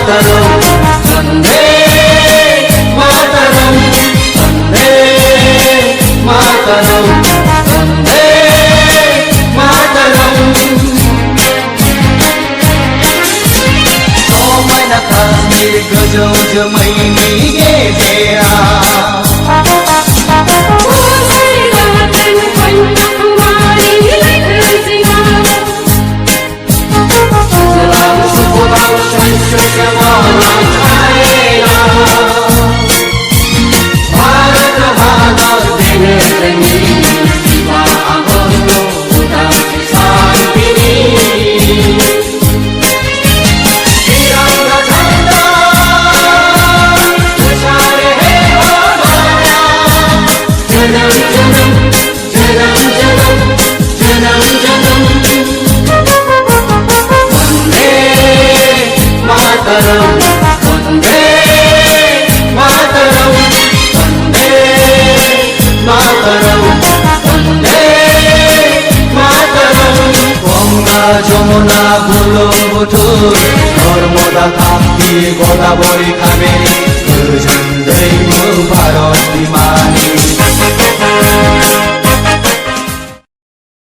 मातरम वन्दे मातरम वन्दे मातरम वन्दे मातरम समायना काश्मीर गोजौ जोमैनि गेजेरा वन्दे मातरम वन्दे मातरम वन्दे मातरम गंगा যমুনা বুলবুঠুর নর্মদা তাপ্তি গোদাবরী কাবেরী